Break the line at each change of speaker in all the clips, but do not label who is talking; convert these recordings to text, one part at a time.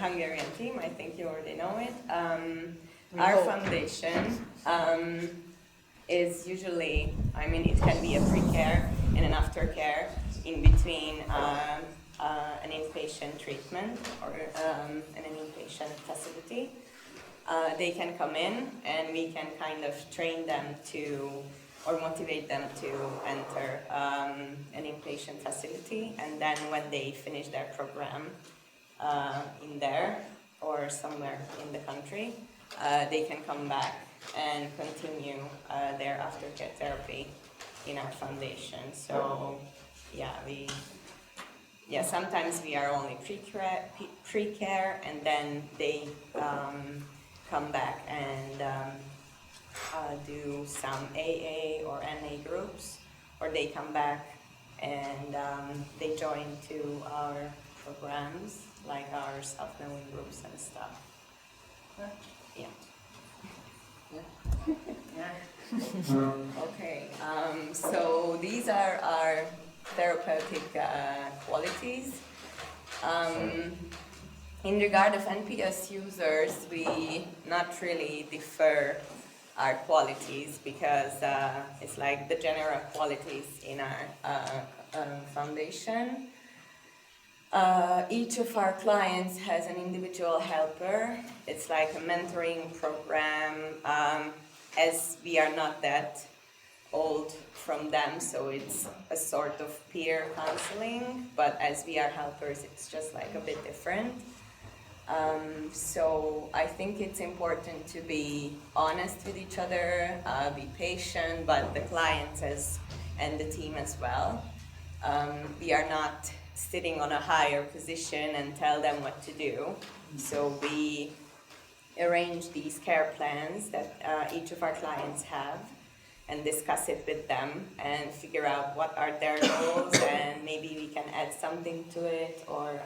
Hungarian team. I think you already know it. Our foundation is usually, I mean, it can be a pre-care and an aftercare in between an inpatient treatment or an inpatient facility. They can come in and we can kind of train them to, or motivate them to enter an inpatient facility, and then when they finish their program in there or somewhere in the country, they can come back and continue their aftercare therapy in our foundation. So sometimes we are only pre-care, and then they come back and do some AA or NA groups, or they come back and they join to our programs, like our self-knowing groups and stuff. Yeah. Okay, so these are our therapeutic qualities. In regard of NPS users, we not really differ our qualities, because it's like the general qualities in our foundation. Each of our clients has an individual helper. It's like a mentoring program, as we are not that old from them, so it's a sort of peer counseling, but as we are helpers, it's just like a bit different. So I think it's important to be honest with each other, be patient, but the clients and the team as well. We are not sitting on a higher position and tell them what to do. So we arrange these care plans that each of our clients have and discuss it with them and figure out what are their goals, and maybe we can add something to it, or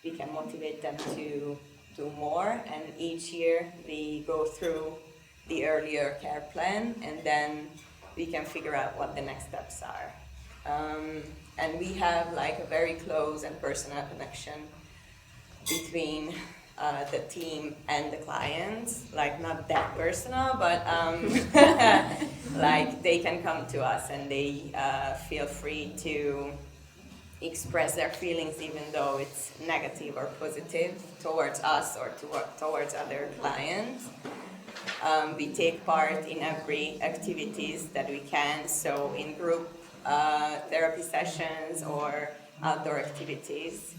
we can motivate them to do more. And each year we go through the earlier care plan, and then we can figure out what the next steps are. And we have like a very close and personal connection between the team and the clients, like not that personal, but like they can come to us and they feel free to express their feelings, even though it's negative or positive towards us or towards other clients. We take part in every activities that we can, so in group therapy sessions or outdoor activities.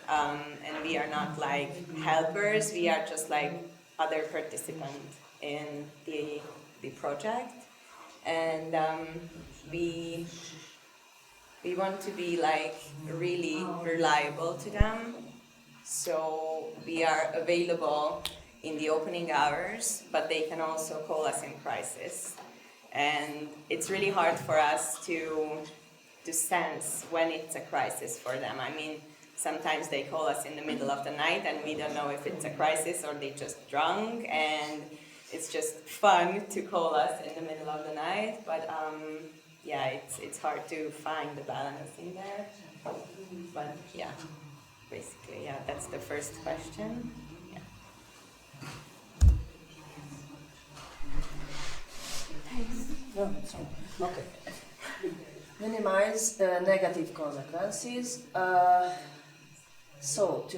And we are not like helpers, we are just like other participants in the project. And we want to be like really reliable to them. So we are available in the opening hours, but they can also call us in crisis. And it's really hard for us to sense when it's a crisis for them. I mean, sometimes they call us in the middle of the night and we don't know if it's a crisis or they just drunk, and it's just fun to call us in the middle of the night. But it's hard to find the balance in there. But yeah, basically, that's the first question.
Okay. Minimize negative consequences. So to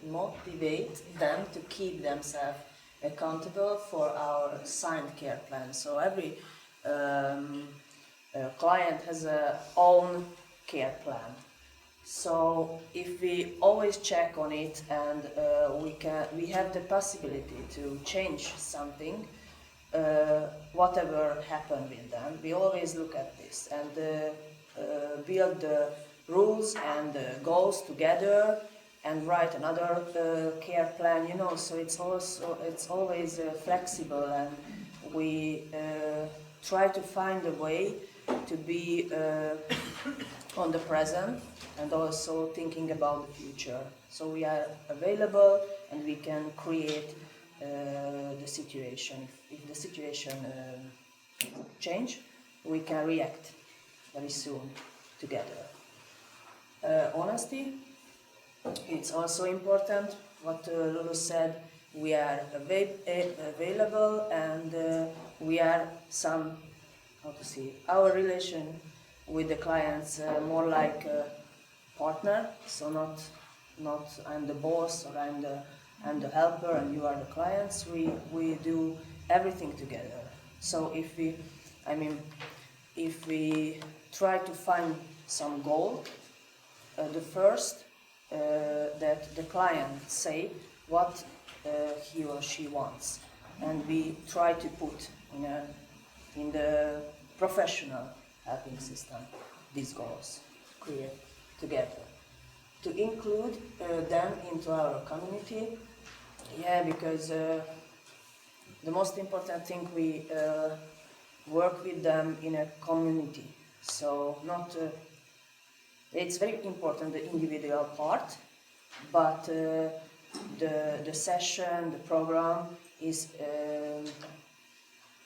motivate them to keep themselves accountable for our signed care plan. So every client has a own care plan. So if we always check on it and we have the possibility to change something, whatever happened with them, we always look at this and build the rules and goals together and write another care plan. So it's always flexible, and we try to find a way to be on the present and also thinking about the future. So we are available and we can create the situation. If the situation change, we can react very soon together. Honesty. it's also important what Lulu said. We are available, and we are some, how to say, our relation with the clients more like a partner. So not I'm the boss, or I'm the helper and you are the clients. We do everything together. So if we try to find some goal, the first that the client say what he or she wants, and we try to put in the professional helping system these goals, create together, to include them into our community. Yeah, because the most important thing, we work with them in a community. So not it's very important, the individual part, but the session, the program is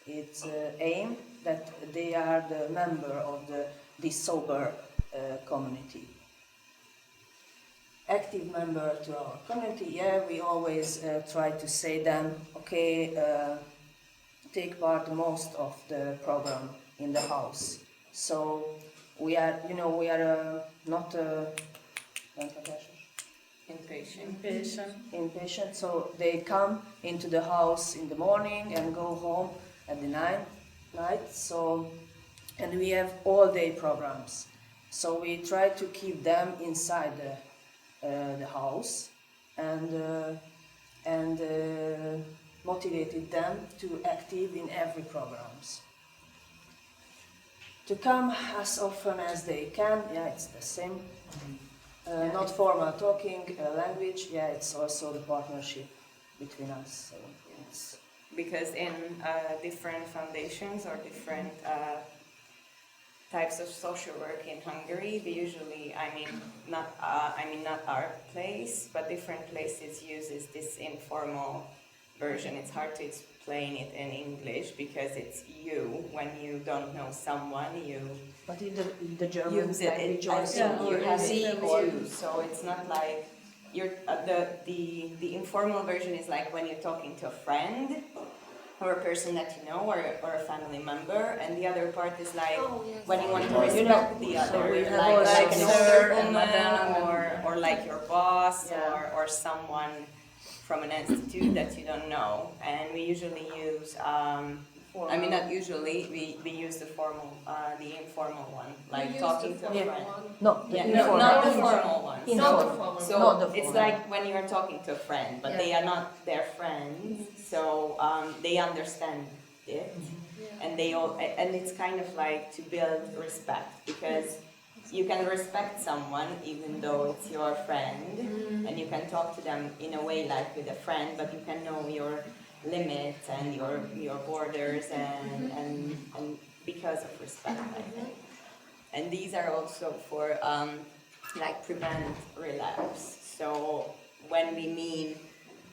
its aim that they are the member of this sober community. Active member to our community, yeah, we always try to say them, okay, take part most of the program in the house. So we are not inpatient, so they come into the house in the morning and go home at the night. So, and we have all day programs. So we try to keep them inside the house, and motivated them to active in every programs. To come as often as they can, yeah, it's the same. Not formal talking, language, yeah, it's also the partnership between us. So it's
because in different foundations or different types of social work in Hungary, we usually, not our place, but different places uses this informal version. It's hard to explain it in English because it's you. When you don't know someone, you.
But in the German
use it.
language
You have you. So it's not like you're the informal version is like when you're talking to a friend or a person that you know, or a family member, and the other part is like when you want to respect the other, like an older woman, or like your boss, or someone from an institute that you don't know. And we usually use, not usually, we use the informal one, like talking to a friend.
Not the
formal one. So it's like when you're talking to a friend, but they are not their friends, so they understand it, and and it's kind of like to build respect, because you can respect someone even though it's your friend, and you can talk to them in a way like with a friend, but you can know your limits and your borders, and because of respect, I think. And these are also for prevent relapse. So when we mean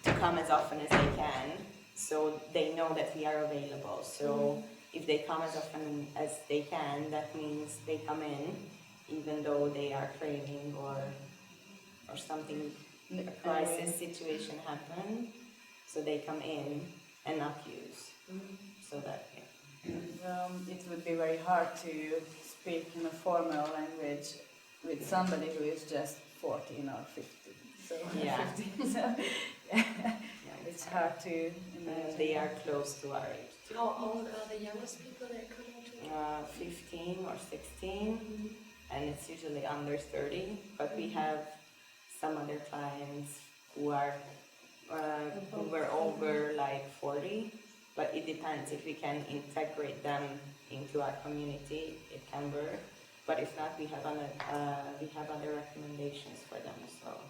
to come as often as they can, so they know that we are available. So if they come as often as they can, that means they come in even though they are craving or something, a crisis situation happened, so they come in and not use. So that,
it would be very hard to speak in a formal language with somebody who is just 14 or 15. So, 15, so it's hard to imagine.
They are close to our age too.
How old are the youngest people that come to
15 or 16, and it's usually under 30, but we have some other clients who were over like 40, but it depends. If we can integrate them into our community, it can work, but if not, we have other recommendations for them as well.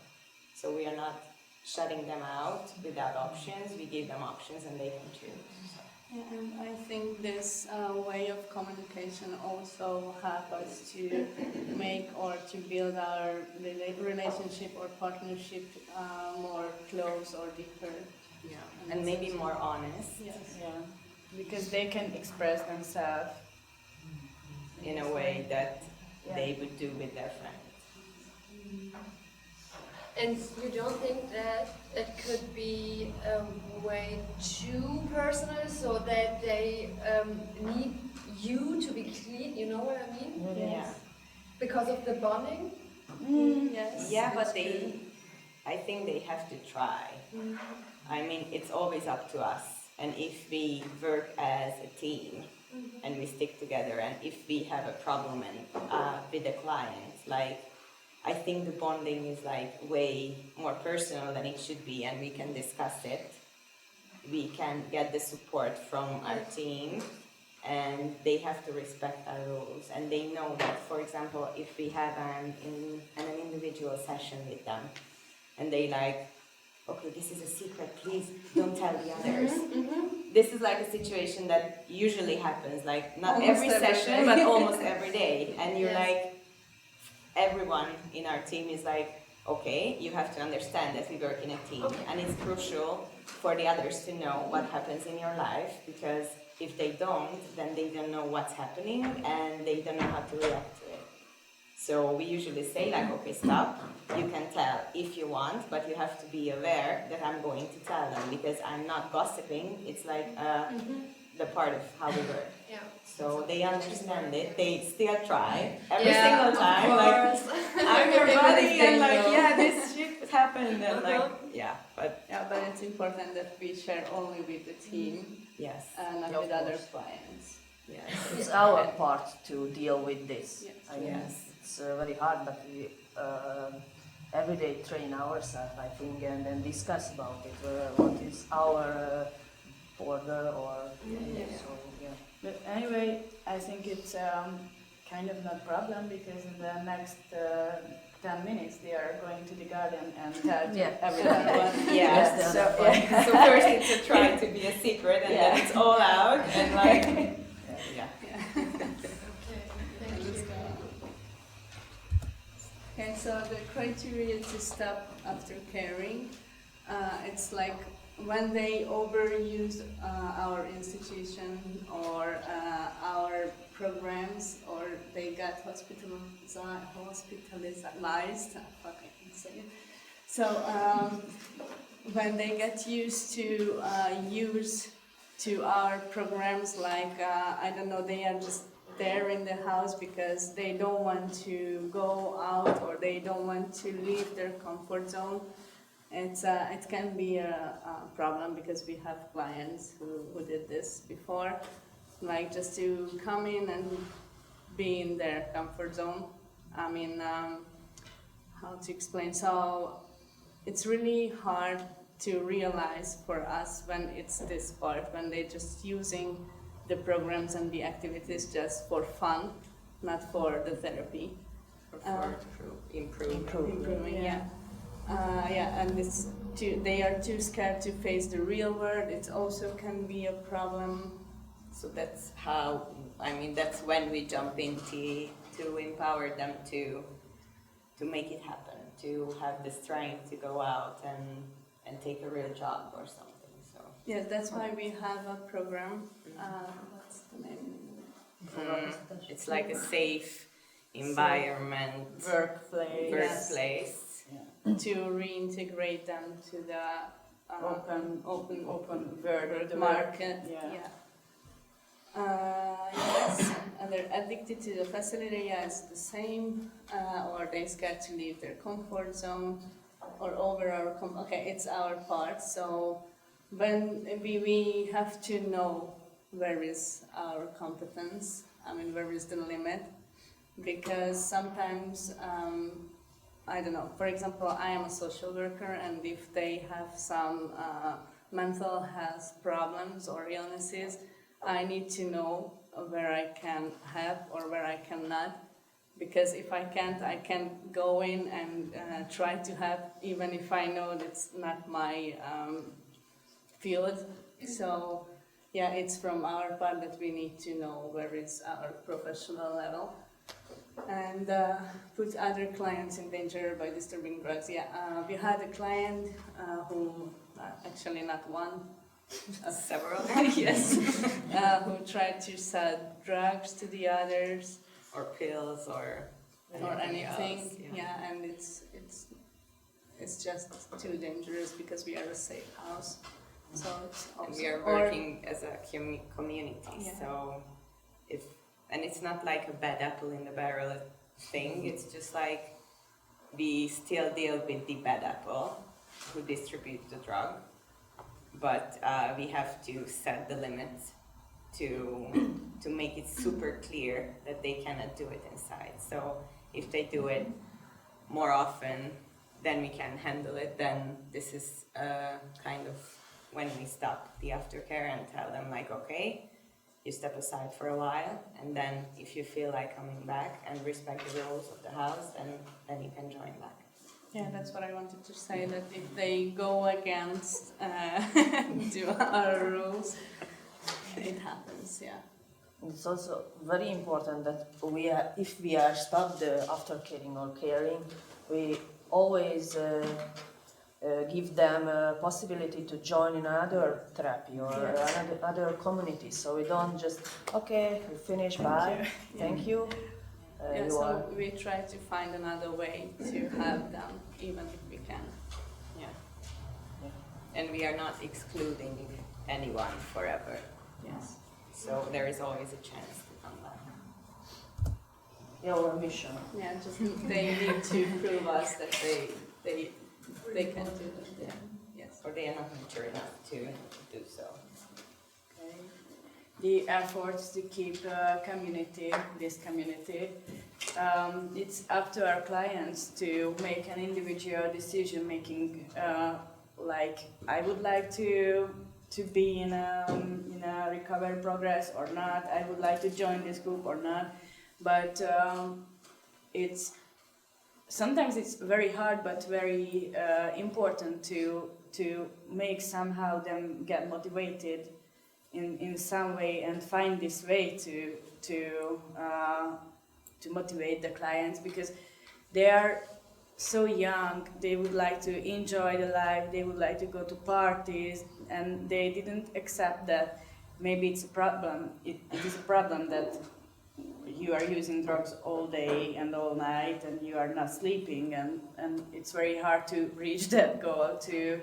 So we are not shutting them out without options. We give them options and they can choose.
Yeah, and I think this way of communication also helps us to make or to build our relationship or partnership more close or deeper.
Yeah, and maybe more honest.
Yes.
Yeah, because they can express themselves
in a way that they would do with their friends.
And you don't think that it could be way too personal, so that they need you to be clean? You know what I mean?
Yeah.
Because of the bonding.
Yes.
Yeah, but I think they have to try. I mean, it's always up to us. And if we work as a team and we stick together, and if we have a problem with the clients, like, I think the bonding is like way more personal than it should be, and we can discuss it. We can get the support from our team, and they have to respect our rules. And they know that, for example, if we have an individual session with them, and they like, okay, this is a secret, please don't tell the others. This is like a situation that usually happens, like not
Almost
every
every
session,
day.
but almost every day. And you're
Yes.
like, everyone in our team is like, okay, you have to understand that we work in a team, and it's crucial for the others to know what happens in your life, because if they don't, then they don't know what's happening and they don't know how to react to it. So we usually say like, okay, stop, you can tell if you want, but you have to be aware that I'm going to tell them, because I'm not gossiping, it's like the part of how we work.
Yeah.
So they understand it, they still try every
Yeah,
single
of
time, like,
course.
I'm your
Even
buddy,
if they
and like,
know.
yeah, this shit happened, and like, yeah, but
Yeah, but it's important that we share only with the team
yes,
and not
Of
with other
course.
clients.
yes,
It's our part to deal with this.
Yes.
I mean,
Yes.
it's very hard, but we every day train ourselves, I think, and then discuss about it. What is our border, or so yeah.
But anyway, I think it's kind of not problem, because in the next 10 minutes they are going to the garden and tell to
Yeah.
everyone.
yeah.
Yes,
So,
So first it's a try to be a secret, and then it's all out, and like, yeah.
Okay, thank you.
Okay, so the criteria to stop after caring, it's like when they overuse our institution or our programs, or they got hospitalized, fuck, I can say it. So when they get used to use to our programs, like I don't know, they are just there in the house because they don't want to go out, or they don't want to leave their comfort zone. It can be a problem, because we have clients who did this before, like just to come in and be in their comfort zone. I mean, how to explain? So it's really hard to realize for us when it's this part, when they're just using the programs and the activities just for fun, not for the therapy. Improving, yeah. And they are too scared to face the real world. It also can be a problem.
So that's how, I mean, that's when we jump in to empower them to make it happen, to have the strength to go out and take a real job or something. So
Yes, that's why we have a program. What's the name?
it's like a safe environment, workplace.
To reintegrate them to the
Open
world
world
market.
Yeah.
Yes, and they're addicted to the facility. Yeah, it's the same, or they scared to leave their comfort zone, or over our okay, it's our part. So when we have to know where is our competence. I mean, where is the limit? Because sometimes. I don't know, for example, I am a social worker, and if they have some mental health problems or illnesses, I need to know where I can help or where I cannot. Because if I can't, I can go in and try to help, even if I know that's not my field. So, yeah, it's from our part that we need to know where is our professional level. And put other clients in danger by disturbing drugs. Yeah, we had a client who, actually not one,
Several.
yes, who tried to sell drugs to the others
Or pills or
or anything.
else,
Yeah, and it's it's just too dangerous because we are a safe house. So it's also,
And we are working as a community,
Yeah.
so and it's not like a bad apple in the barrel thing, it's just like we still deal with the bad apple who distributes the drug, but we have to set the limits to make it super clear that they cannot do it inside. So if they do it more often, then we can handle it. Then this is kind of when we stop the aftercare and tell them like, okay, you step aside for a while, and then if you feel like coming back and respect the rules of the house, then you can join back.
yeah, that's what I wanted to say, that if they go against to our rules, it happens, yeah.
It's also very important that if we are stopped after caring or caring, we always give them a possibility to join in another therapy or another community. So we don't just, okay, we finish, bye, thank you.
Yeah, so we try to find another way to have them, even if we can.
Yeah. And we are not excluding anyone forever.
Yes.
So there is always a chance to come back.
Our mission.
Yeah, just they need to prove us that they can do it. Yeah. Yes.
Or they are not mature enough to do so.
Okay. The efforts to keep this community, it's up to our clients to make an individual decision making. Like, I would like to be in a recovery progress or not. I would like to join this group or not. But sometimes it's very hard, but very important to make somehow them get motivated in some way and find this way to motivate the clients, because they are so young. They would like to enjoy the life. They would like to go to parties, and they didn't accept that maybe it's a problem. It is a problem that you are using drugs all day and all night and you are not sleeping, and it's very hard to reach that goal, to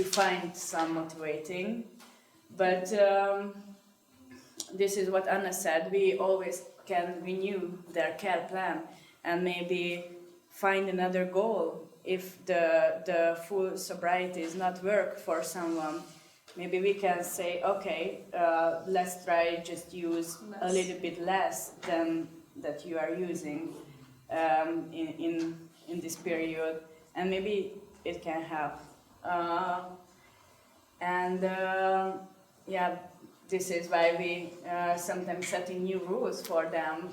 find some motivating. But this is what Anna said, we always can renew their care plan and maybe find another goal. If the full sobriety is not work for someone, maybe we can say, okay, let's try just use a little bit less than that you are using in this period, and maybe it can help. Yeah, this is why we sometimes setting new rules for them,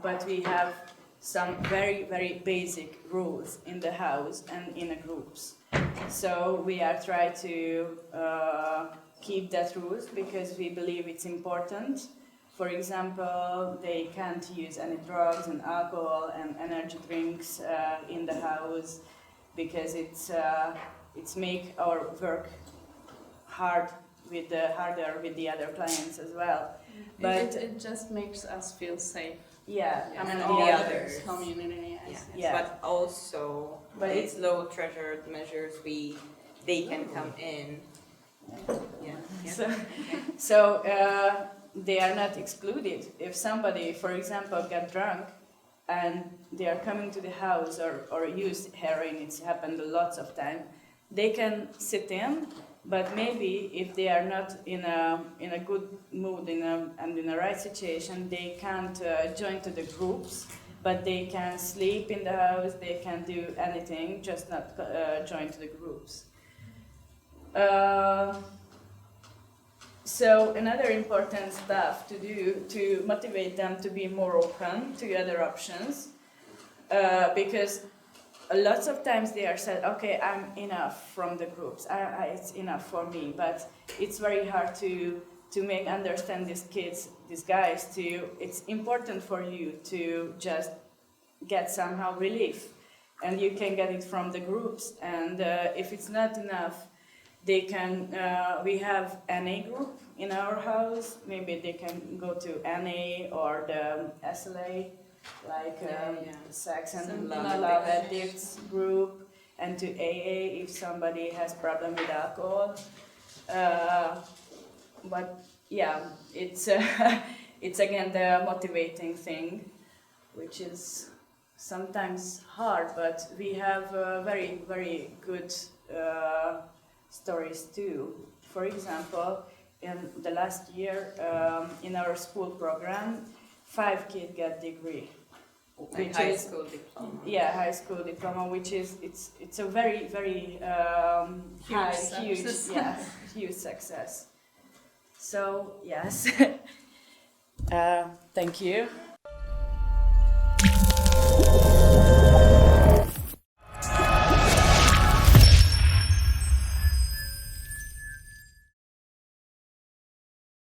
but we have some very, very basic rules in the house and in the groups. So we are trying to keep that rules because we believe it's important. For example, they can't use any drugs and alcohol and energy drinks in the house, because it's make our work harder with the other clients as well. But
it just makes us feel safe.
yeah,
I mean,
And
all
the
the
others.
community. Yes.
Yeah.
But also,
But
these low treasured measures, they can come in. Yeah.
So they are not excluded. If somebody, for example, got drunk and they are coming to the house or use heroin, it's happened lots of time, they can sit in, but maybe if they are not in a good mood and in a right situation, they can't join to the groups, but they can sleep in the house, they can do anything, just not join to the groups. So another important stuff to do to motivate them to be more open to other options, because lots of times they are said, okay, I'm enough from the groups, it's enough for me, but it's very hard to make understand these kids, these guys, it's important for you to just get somehow relief, and you can get it from the groups, and if it's not enough, they can, we have NA group in our house, maybe they can go to NA or the SLA, like sex and
Some
love
love
addicts group, and to AA if somebody has problem with alcohol. But yeah, it's it's again the motivating thing, which is sometimes hard, but we have very, very good stories too. For example, in the last year, in our school program, 5 kids get degree.
Like high school diploma.
Yeah, high school diploma, which is it's a very, very huge success. So yes, thank you.